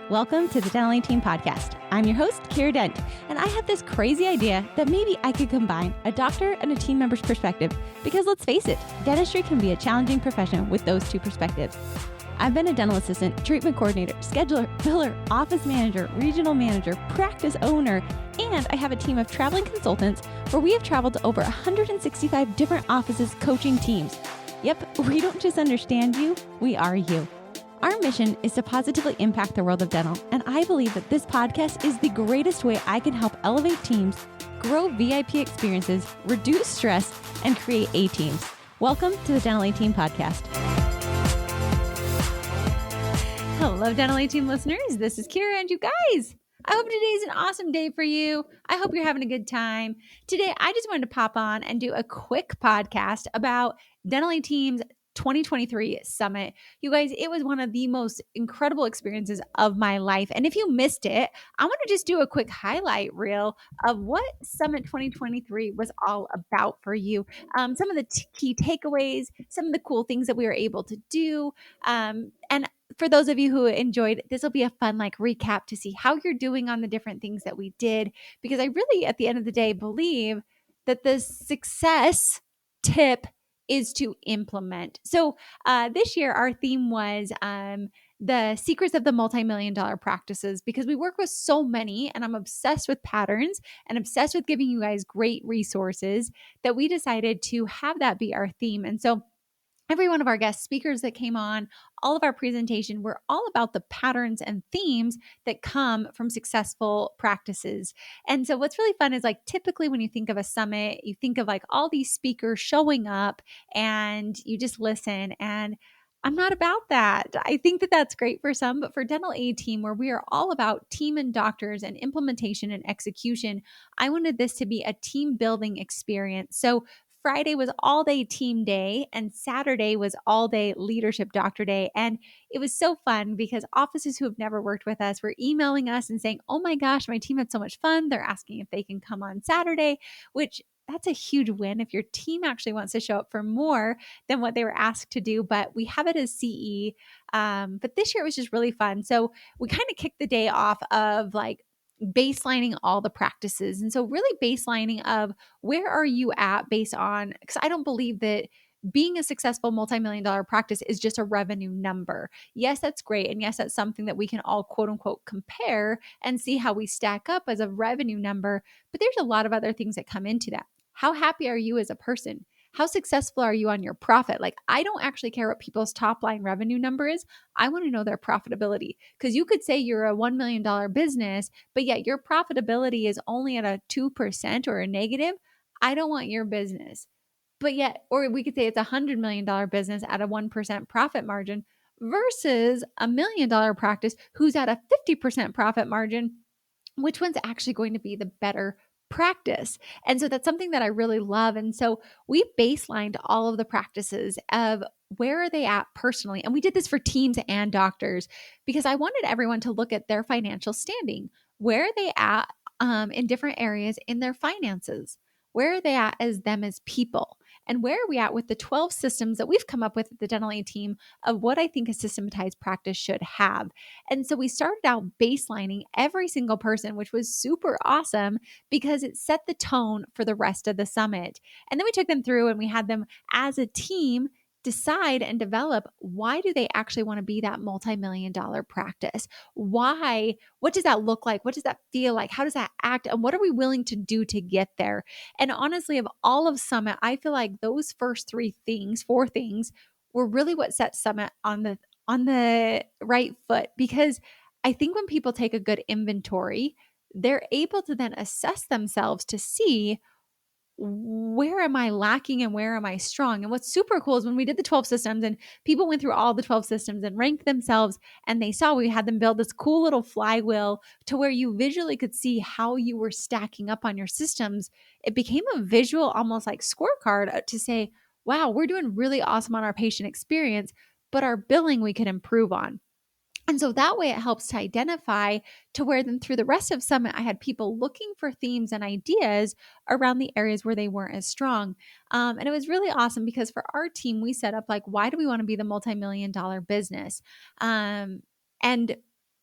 Welcome to the Dental Team Podcast. I'm your host, Kiera Dent, and I have this crazy idea that maybe I could combine a doctor and a team member's perspective because let's face it, dentistry can be a challenging profession with those two perspectives. I've been a dental assistant, treatment coordinator, scheduler, biller, office manager, regional manager, practice owner, and I have a team of traveling consultants where we have traveled to over 165 different offices coaching teams. Yep, we don't just understand you, we are you. Our mission is to positively impact the world of dental, and I believe that this podcast is the greatest way I can help elevate teams, grow VIP experiences, reduce stress, and create A-teams. Welcome to the Dental A-Team Podcast. Hello, Dental A-Team listeners. This is Kiera, and you guys, I hope today is an awesome day for you. I hope you're having a good time. Today, I just wanted to pop on and do a quick podcast about Dental A-Team's 2023 Summit. You guys, it was one of the most incredible experiences of my life. And if you missed it, I want to just do a quick highlight reel of what Summit 2023 was all about for you. Some of the key takeaways, some of the cool things that we were able to do. And for those of you who enjoyed, this will be a fun recap to see how you're doing on the different things that we did. Because I really, at the end of the day, believe that the success tip is to implement. So this year, our theme was the secrets of the multi-million-dollar practices, because we work with so many and I'm obsessed with patterns and obsessed with giving you guys great resources that we decided to have that be our theme. And so every one of our guest speakers that came on, all of our presentation, were all about the patterns and themes that come from successful practices. And so what's really fun is typically when you think of a summit, you think of all these speakers showing up and you just listen. And I'm not about that. I think that that's great for some, but for Dental A-Team, where we are all about team and doctors and implementation and execution, I wanted this to be a team building experience. So Friday was all day team day and Saturday was all day leadership doctor day. And it was so fun because offices who have never worked with us were emailing us and saying, oh my gosh, my team had so much fun. They're asking if they can come on Saturday, which that's a huge win if your team actually wants to show up for more than what they were asked to do. But we have it as CE. But this year it was just really fun. So we kind of kicked the day off of baselining all the practices. And so really baselining of where are you at based on, because I don't believe that being a successful multi-million-dollar practice is just a revenue number. Yes, that's great. And yes, that's something that we can all quote unquote compare and see how we stack up as a revenue number. But there's a lot of other things that come into that. How happy are you as a person? How successful are you on your profit? I don't actually care what people's top line revenue number is. I want to know their profitability, because you could say you're a $1 million business, but yet your profitability is only at a 2% or a negative. I don't want your business. But yet, or we could say it's a $100 million business at a 1% profit margin versus a $1 million practice who's at a 50% profit margin. Which one's actually going to be the better practice? And so that's something that I really love. And so we baselined all of the practices of where are they at personally. And we did this for teams and doctors because I wanted everyone to look at their financial standing. Where are they at in different areas in their finances? Where are they at as them as people? And where are we at with the 12 systems that we've come up with at the Dental A-Team of what I think a systematized practice should have? And so we started out baselining every single person, which was super awesome because it set the tone for the rest of the summit. And then we took them through and we had them as a team decide and develop, why do they actually want to be that multi-million-dollar practice? Why? What does that look like? What does that feel like? How does that act? And what are we willing to do to get there? And honestly, of all of Summit, I feel like those first four things were really what set Summit on the right foot, because I think when people take a good inventory, they're able to then assess themselves to see, where am I lacking and where am I strong? And what's super cool is when we did the 12 systems and people went through all the 12 systems and ranked themselves, and they saw we had them build this cool little flywheel to where you visually could see how you were stacking up on your systems. It became a visual, almost like scorecard to say, wow, we're doing really awesome on our patient experience, but our billing we could improve on. And so that way it helps to identify to where then through the rest of Summit, I had people looking for themes and ideas around the areas where they weren't as strong. And it was really awesome because for our team, we set up why do we want to be the multi-million-dollar business? And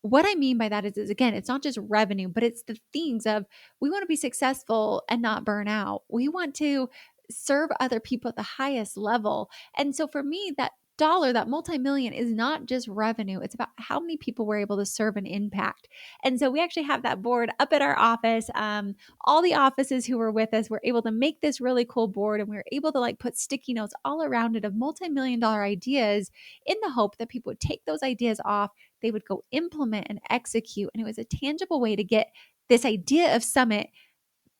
what I mean by that is again, it's not just revenue, but it's the themes of we want to be successful and not burn out. We want to serve other people at the highest level. And so for me, that dollar, that multi-million is not just revenue. It's about how many people we're able to serve and impact. And so we actually have that board up at our office. All the offices who were with us were able to make this really cool board, and we were able to like put sticky notes all around it of multi-million dollar ideas in the hope that people would take those ideas off, they would go implement and execute. And it was a tangible way to get this idea of summit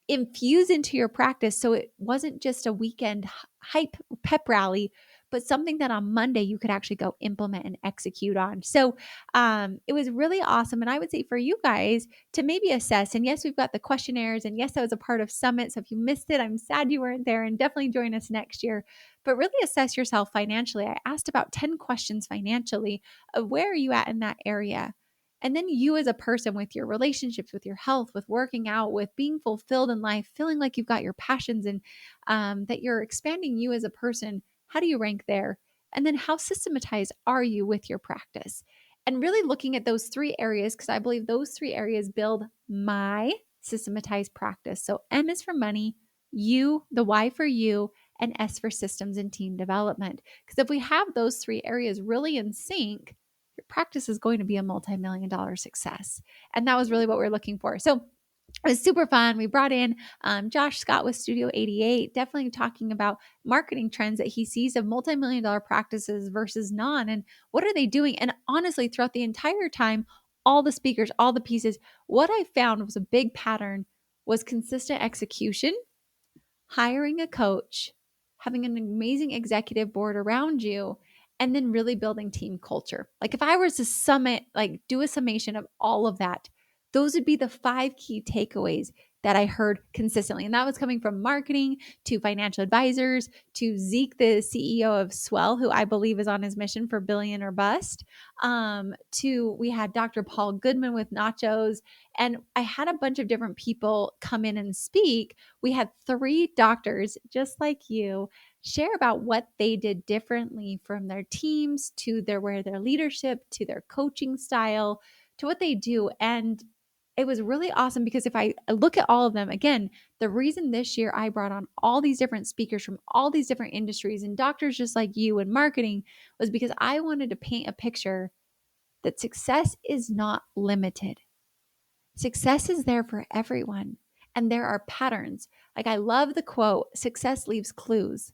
infuse into your practice. So it wasn't just a weekend hype pep rally, but something that on Monday you could actually go implement and execute on. So it was really awesome. And I would say for you guys to maybe assess, and yes, we've got the questionnaires, and yes, I was a part of Summit. So if you missed it, I'm sad you weren't there, and definitely join us next year. But really assess yourself financially. I asked about 10 questions financially of where are you at in that area? And then you as a person with your relationships, with your health, with working out, with being fulfilled in life, feeling like you've got your passions and that you're expanding you as a person. How do you rank there? And then how systematized are you with your practice? And really looking at those three areas, because I believe those three areas build my systematized practice. So M is for money, U, the Y for you, and S for systems and team development. Because if we have those three areas really in sync, your practice is going to be a multi-million dollar success. And that was really what we're looking for. So it was super fun. We brought in Josh Scott with Studio 88, definitely talking about marketing trends that he sees of multi-million dollar practices versus non, and what are they doing? And honestly, throughout the entire time, all the speakers, all the pieces, what I found was a big pattern was consistent execution, hiring a coach, having an amazing executive board around you, and then really building team culture. Like if I was to do a summation of all of that, those would be the 5 key takeaways that I heard consistently. And that was coming from marketing to financial advisors to Zeke, the CEO of Swell, who I believe is on his mission for billion or bust. To we had Dr. Paul Goodman with Nachos. And I had a bunch of different people come in and speak. We had 3 doctors just like you share about what they did differently from their teams to their leadership to their coaching style to what they do. And it was really awesome because if I look at all of them, again, the reason this year I brought on all these different speakers from all these different industries and doctors just like you and marketing was because I wanted to paint a picture that success is not limited. Success is there for everyone. And there are patterns. Like I love the quote, success leaves clues.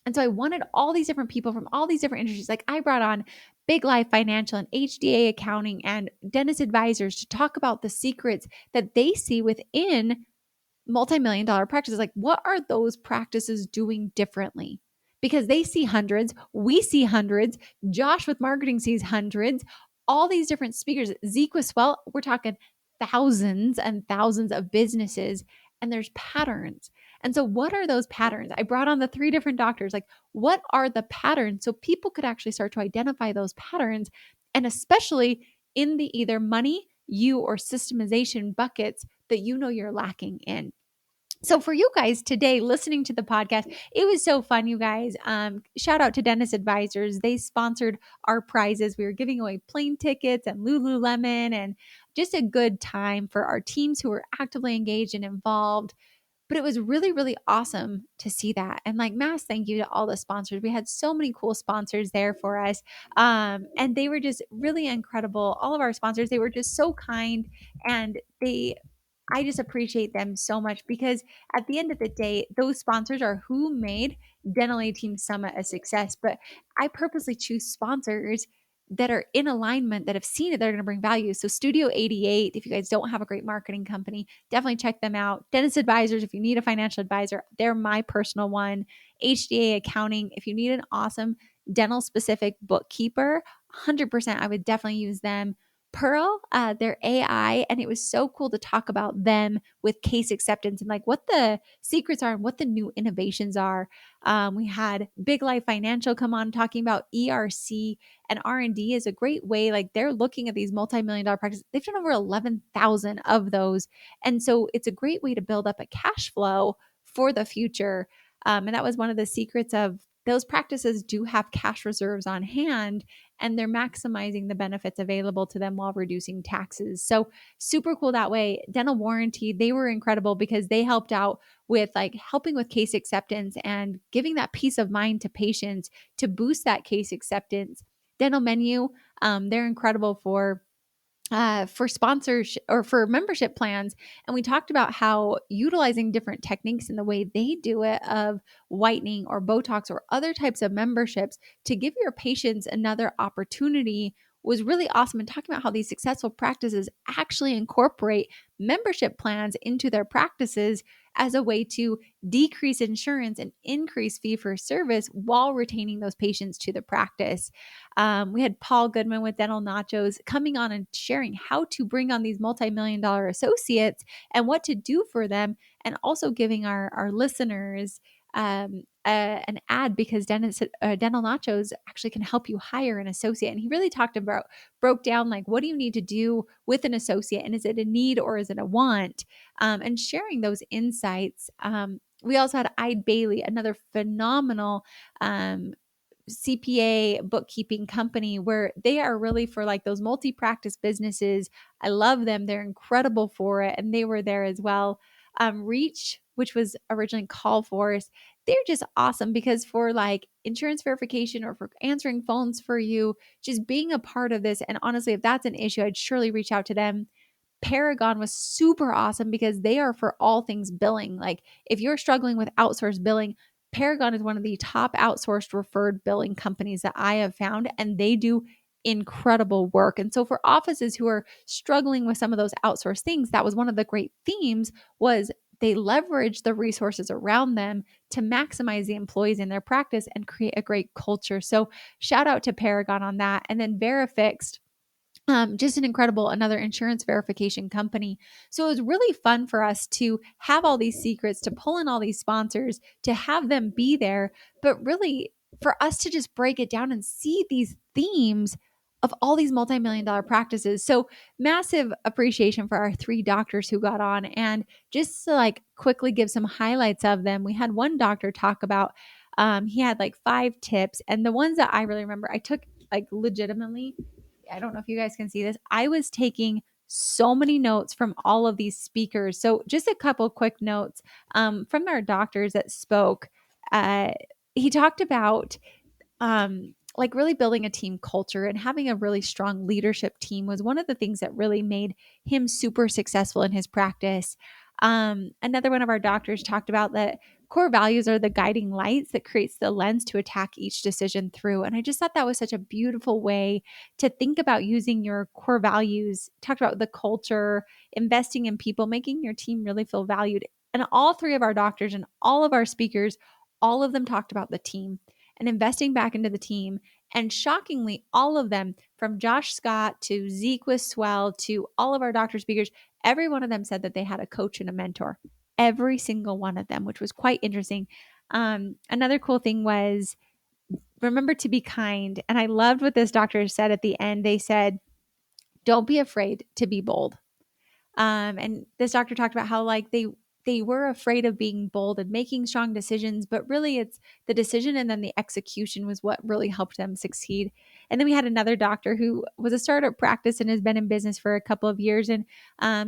And so I wanted all these different people from all these different industries. Like I brought on Big Life Financial and HDA Accounting and dentist advisors to talk about the secrets that they see within multi-million dollar practices. Like what are those practices doing differently? Because they see hundreds, we see hundreds, Josh with marketing sees hundreds, all these different speakers. Zeke with Swell, we're talking thousands and thousands of businesses, and there's patterns. And so what are those patterns? I brought on the 3 different doctors. Like what are the patterns so people could actually start to identify those patterns, and especially in the either money, you, or systemization buckets that you know you're lacking in. So for you guys today listening to the podcast, it was so fun, you guys. Shout out to Dentist Advisors. They sponsored our prizes. We were giving away plane tickets and Lululemon and just a good time for our teams who were actively engaged and involved. But it was really, really awesome to see that. And like mass thank you to all the sponsors. We had so many cool sponsors there for us. And they were just really incredible. All of our sponsors, they were just so kind, and I just appreciate them so much because at the end of the day, those sponsors are who made Dental A Team Summit a success. But I purposely choose sponsors that are in alignment, that have seen it, that are going to bring value. So Studio 88, if you guys don't have a great marketing company, definitely check them out. Dentist Advisors, if you need a financial advisor, they're my personal one. HDA Accounting, if you need an awesome dental specific bookkeeper, 100% I would definitely use them. Pearl, their AI, and it was so cool to talk about them with case acceptance and like what the secrets are and what the new innovations are. We had Big Life Financial come on talking about ERC and R&D is a great way. Like they're looking at these multi-million dollar practices. They've done over 11,000 of those. And so it's a great way to build up a cash flow for the future. And that was one of the secrets of those practices do have cash reserves on hand. and they're maximizing the benefits available to them while reducing taxes. So super cool that way. Dental Warranty, they were incredible because they helped out with like helping with case acceptance and giving that peace of mind to patients to boost that case acceptance. Dental Menu, they're incredible for sponsors or for membership plans. And we talked about how utilizing different techniques in the way they do it of whitening or Botox or other types of memberships to give your patients another opportunity was really awesome. And talking about how these successful practices actually incorporate membership plans into their practices as a way to decrease insurance and increase fee for service while retaining those patients to the practice. We had Paul Goodman with Dental Nachos coming on and sharing how to bring on these multi-million dollar associates and what to do for them, and also giving our listeners an ad because Dental Nachos actually can help you hire an associate. And he really broke down like, what do you need to do with an associate? And is it a need or is it a want? And sharing those insights. We also had Ide Bailey, another phenomenal CPA bookkeeping company where they are really for like those multi-practice businesses. I love them. They're incredible for it. And they were there as well. Reach, which was originally Call Force, they're just awesome because for like insurance verification or for answering phones for you, just being a part of this. And honestly, if that's an issue, I'd surely reach out to them. Paragon was super awesome because they are for all things billing. Like if you're struggling with outsourced billing, Paragon is one of the top outsourced referred billing companies that I have found, and they do incredible work. And so for offices who are struggling with some of those outsourced things, that was one of the great themes was they leverage the resources around them to maximize the employees in their practice and create a great culture. So shout out to Paragon on that. And then Verifixed, just an incredible, another insurance verification company. So it was really fun for us to have all these secrets, to pull in all these sponsors, to have them be there, but really for us to just break it down and see these themes of all these multi-million dollar practices. So massive appreciation for our three doctors who got on. And just to like quickly give some highlights of them, we had one doctor talk about, he had like 5 tips. And the ones that I really remember, I took like legitimately, I don't know if you guys can see this. I was taking so many notes from all of these speakers. So just a couple quick notes from our doctors that spoke. He talked about like really building a team culture and having a really strong leadership team was one of the things that really made him super successful in his practice. Another one of our doctors talked about that core values are the guiding lights that creates the lens to attack each decision through. And I just thought that was such a beautiful way to think about using your core values. Talked about the culture, investing in people, making your team really feel valued. And all three of our doctors and all of our speakers, all of them talked about the team and investing back into the team. And shockingly, all of them, from Josh Scott to Zeke with Swell to all of our doctor speakers, every one of them said that they had a coach and a mentor. Every single one of them, which was quite interesting. Another cool thing was remember to be kind. And I loved what this doctor said at the end. They said, don't be afraid to be bold. And this doctor talked about how like they were afraid of being bold and making strong decisions, but really it's the decision and then the execution was what really helped them succeed. And then we had another doctor who was a startup practice and has been in business for a couple of years. And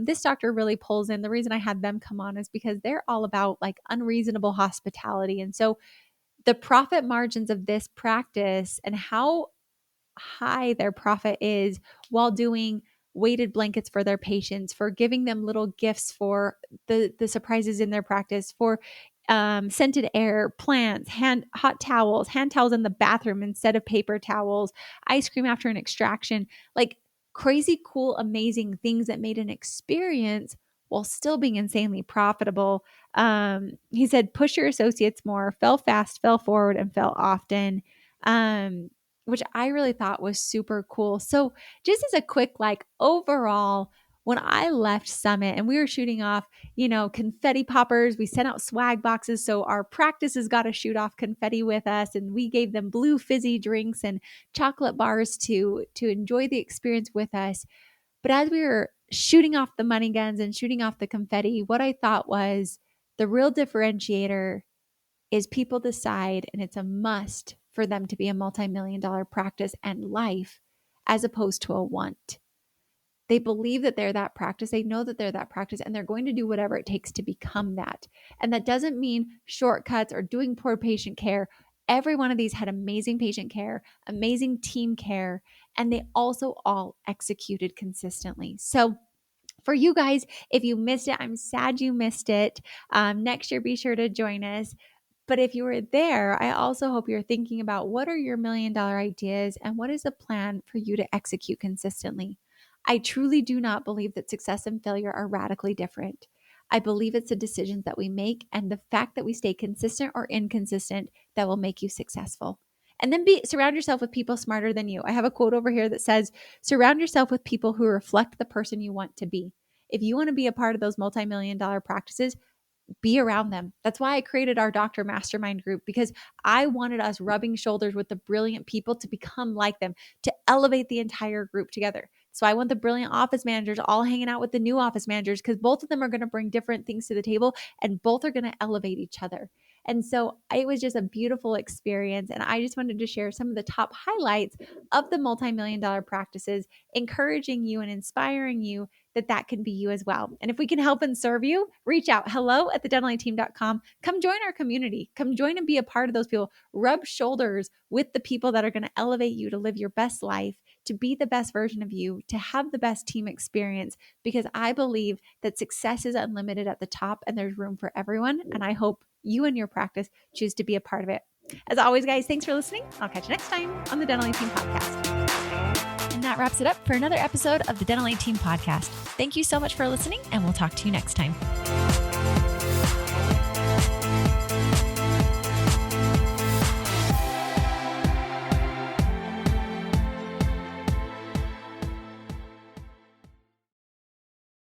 this doctor really pulls in. The reason I had them come on is because they're all about like unreasonable hospitality. And so the profit margins of this practice and how high their profit is while doing weighted blankets for their patients, for giving them little gifts for the surprises in their practice, for scented air, plants, hot towels, hand towels in the bathroom instead of paper towels, ice cream after an extraction, like crazy, cool, amazing things that made an experience while still being insanely profitable. He said, push your associates more, fail fast, fail forward, and fail often. Which I really thought was super cool. So just as a quick, like overall, when I left Summit and we were shooting off, confetti poppers, we sent out swag boxes. So our practices got to shoot off confetti with us, and we gave them blue fizzy drinks and chocolate bars to enjoy the experience with us. But as we were shooting off the money guns and shooting off the confetti, what I thought was the real differentiator is people decide, and it's a must for them to be a multi-million-dollar practice and life as opposed to a want. They believe that they're that practice. They know that they're that practice, and they're going to do whatever it takes to become that. And that doesn't mean shortcuts or doing poor patient care. Every one of these had amazing patient care, amazing team care, and they also all executed consistently. So for you guys, if you missed it, I'm sad you missed it. Next year, be sure to join us. But if you were there, I also hope you're thinking about what are your $1,000,000 ideas and what is a plan for you to execute consistently. I truly do not believe that success and failure are radically different. I believe it's the decisions that we make and the fact that we stay consistent or inconsistent that will make you successful. And then surround yourself with people smarter than you. I have a quote over here that says, surround yourself with people who reflect the person you want to be. If you want to be a part of those multi-million-dollar practices, be around them. That's why I created our doctor mastermind group, because I wanted us rubbing shoulders with the brilliant people to become like them, to elevate the entire group together. So I want the brilliant office managers all hanging out with the new office managers, because both of them are going to bring different things to the table and both are going to elevate each other. And so it was just a beautiful experience. And I just wanted to share some of the top highlights of the multi-million-dollar practices, encouraging you and inspiring you that can be you as well. And if we can help and serve you, reach out, hello@thedentalateam.com. Come join our community. Come join and be a part of those people. Rub shoulders with the people that are going to elevate you to live your best life, to be the best version of you, to have the best team experience, because I believe that success is unlimited at the top and there's room for everyone. And I hope you and your practice choose to be a part of it. As always, guys, thanks for listening. I'll catch you next time on the Dental A Team Podcast. And that wraps it up for another episode of the Dental A Team Podcast. Thank you so much for listening, and we'll talk to you next time.